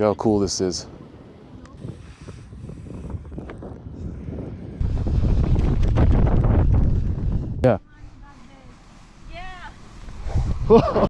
show how cool this is. Yeah. Yeah.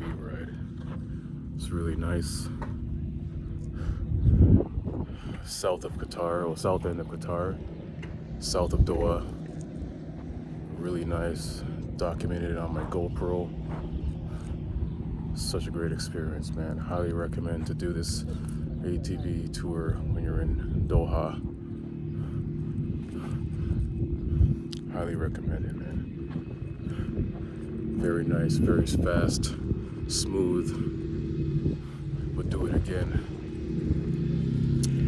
ATV ride. It's really nice. South of Qatar, or south end of Qatar, south of Doha. Really nice. Documented on my GoPro. Such a great experience, man. Highly recommend to do this ATV tour when you're in Doha. Highly recommend it, man. Very nice, very fast, smooth. Would do it again.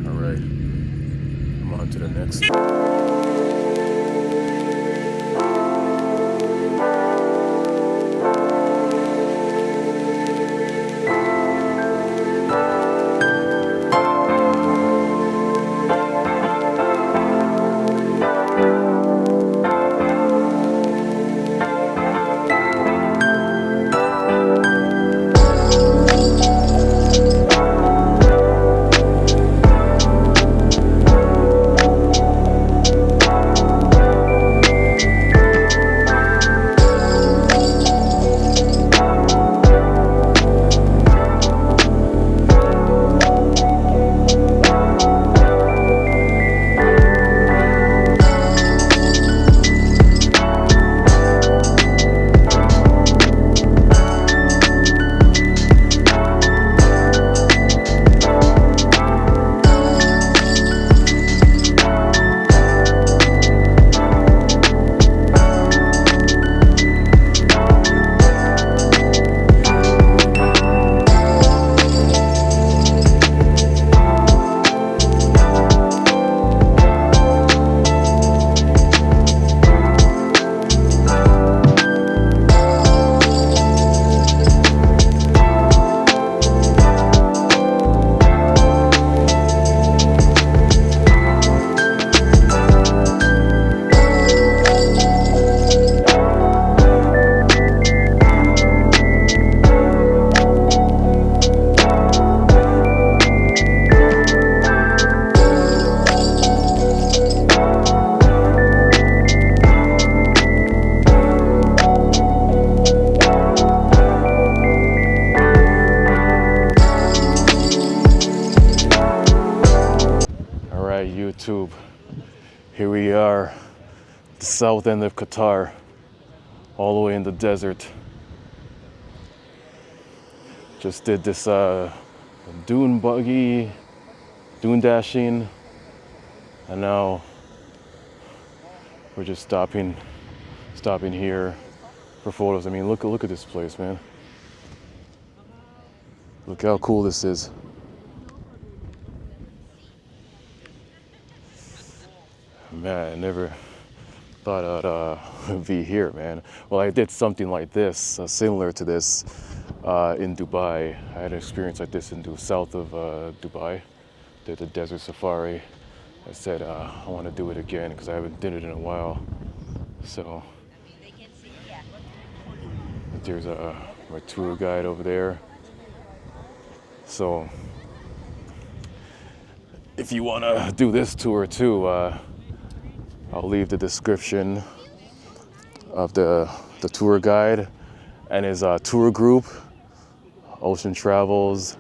All right, I'm on to the next. YouTube. Here we are, the south end of Qatar, all the way in the desert. Just did this dune dashing, and now we're just stopping here for photos. I mean, look at this place, man. Look how cool this is. Man, I never thought I'd be here, man. Well, I did something like this, similar to this, in Dubai. I had an experience like this in the south of Dubai. Did a desert safari. I said I want to do it again because I haven't done it in a while. So there's my tour guide over there. So if you want to do this tour too, I'll leave the description of the tour guide and his tour group, Ocean Travels.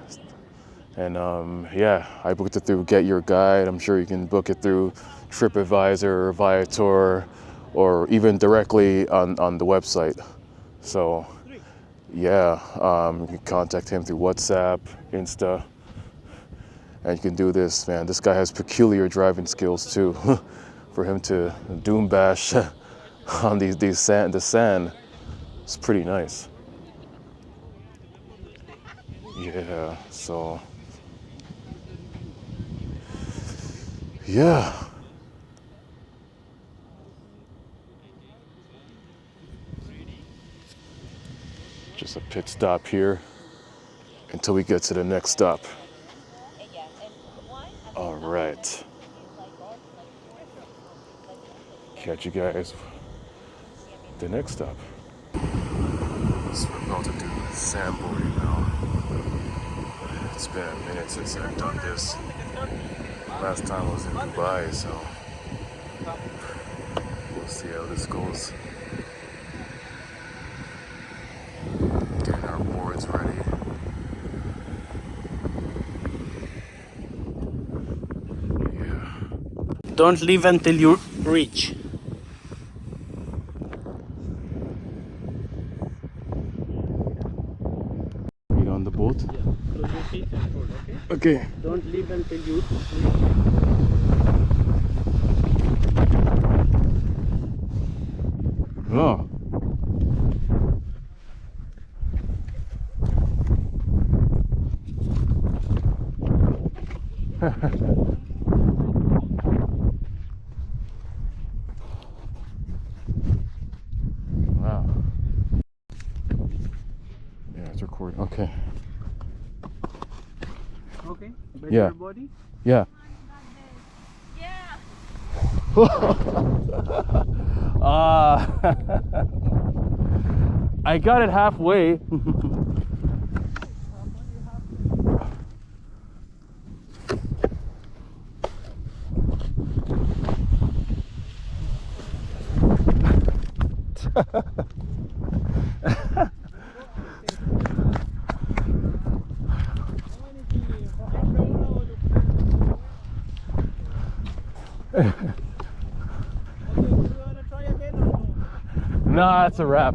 And yeah, I booked it through Get Your Guide. I'm sure you can book it through TripAdvisor, Viator, or even directly on the website. So yeah, you can contact him through WhatsApp, Insta, and you can do this, man. This guy has peculiar driving skills too. For him to dune bash on the sand, it's pretty nice. Yeah, so yeah. Just a pit stop here until we get to the next stop. All right. Catch you guys the next stop. So we're about to do sandboarding now. It's been a minute since I've done this. Last time I was in Dubai, so we'll see how this goes. Getting our boards Don't leave until you reach. Feet on the boat. Yeah, close your feet and hold, okay? Okay. Don't leave until you reach. Oh. Wow. Yeah, it's recording. Okay. Okay, bend Yeah. your body. Yeah. Yeah. I got it halfway. Nah, it's a wrap.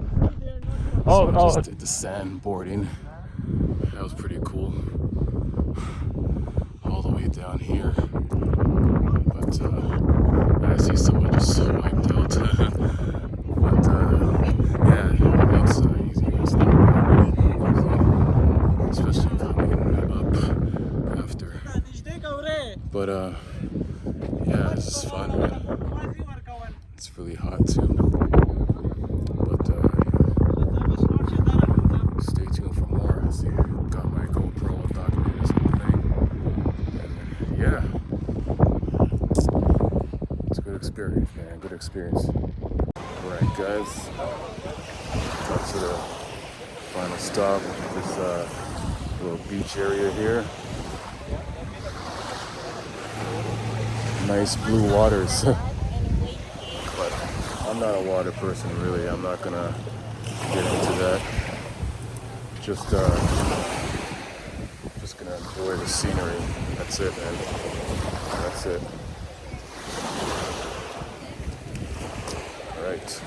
Oh, so I just did the sandboarding. That was pretty cool. All the way down here. But I see someone just swiped out. But yeah, it's easy. It's not really easy, especially coming up after. But yeah, this is fun, man. It's really hot too. But stay tuned for more. I see, got my GoPro documenting this whole thing. And yeah, it's a good experience, man. Good experience. Alright, guys. Got to the final stop. This little beach area here. Nice blue waters. But I'm not a water person, really. I'm not gonna get into that. Just gonna enjoy the scenery. That's it, man. That's it. All right.